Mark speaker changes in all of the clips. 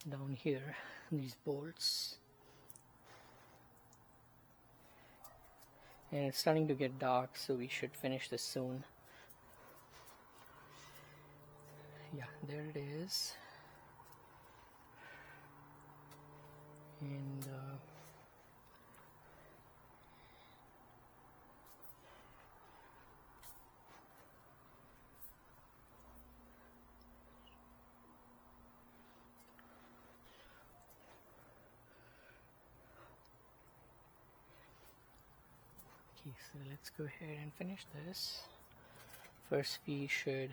Speaker 1: down here, these bolts. And it's starting to get dark, so we should finish this soon. Yeah, there it is. And okay, so let's go ahead and finish this. First we should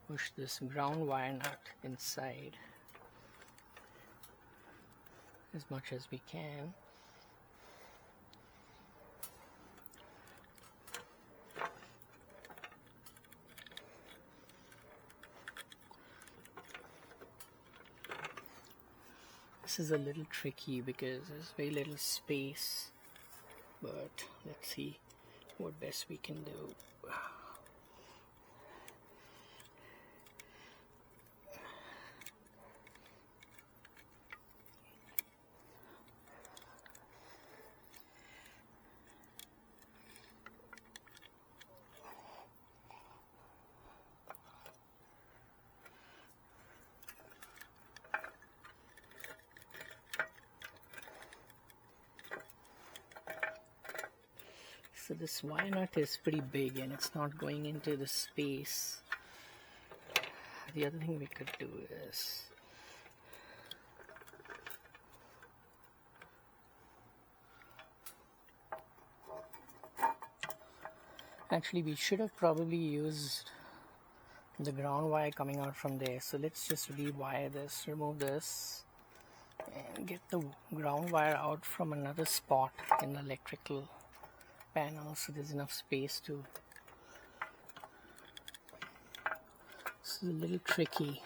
Speaker 1: push this ground wire nut inside as much as we can. This is a little tricky because there's very little space, but let's see what best we can do. So this wire nut is pretty big and it's not going into the space. The other thing we could do is actually we should have probably used the ground wire coming out from there. So let's just rewire this, remove this, and get the ground wire out from another spot in the electrical panel, so there's enough space to. This is a little tricky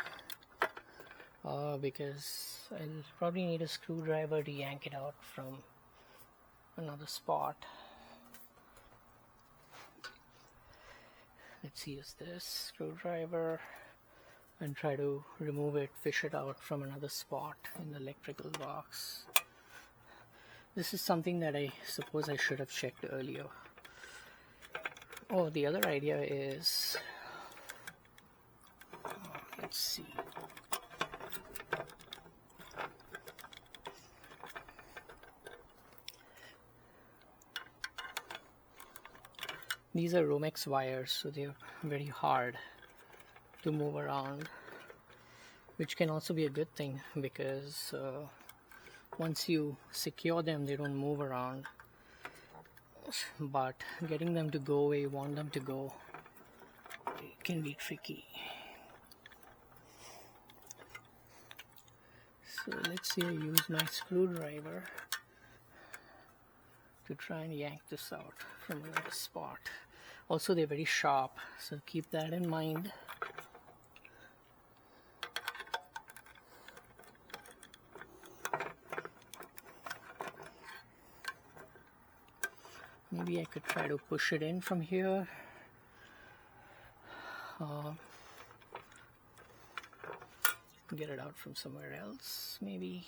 Speaker 1: because I'll probably need a screwdriver to yank it out from another spot. Let's use this screwdriver and try to remove it, fish it out from another spot in the electrical box. This is something that I suppose I should have checked earlier. Oh, the other idea is, let's see. These are Romex wires, so they're very hard to move around, which can also be a good thing because once you secure them, they don't move around. But getting them to go where you want them to go, it can be tricky. So let's see, I use my screwdriver to try and yank this out from another spot. Also, they're very sharp, so keep that in mind. Maybe I could try to push it in from here. Get it out from somewhere else, maybe.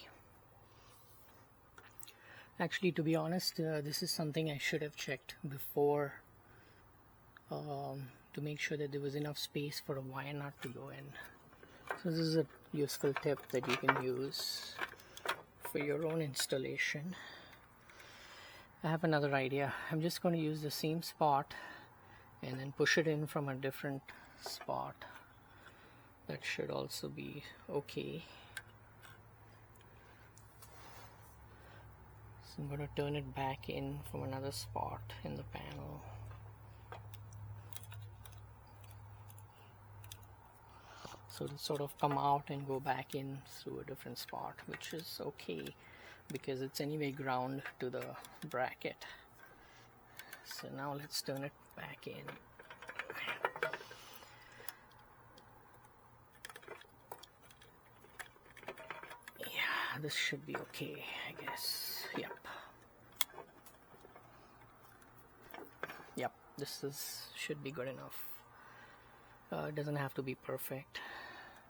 Speaker 1: Actually, to be honest, this is something I should have checked before to make sure that there was enough space for a wire nut to go in. So this is a useful tip that you can use for your own installation. I have another idea. I'm just going to use the same spot and then push it in from a different spot. That should also be okay. So I'm going to turn it back in from another spot in the panel. So it'll sort of come out and go back in through a different spot, which is okay because it's anyway ground to the bracket. So now let's turn it back in. Yeah, this should be okay, I guess. Yep, this should be good enough. It doesn't have to be perfect.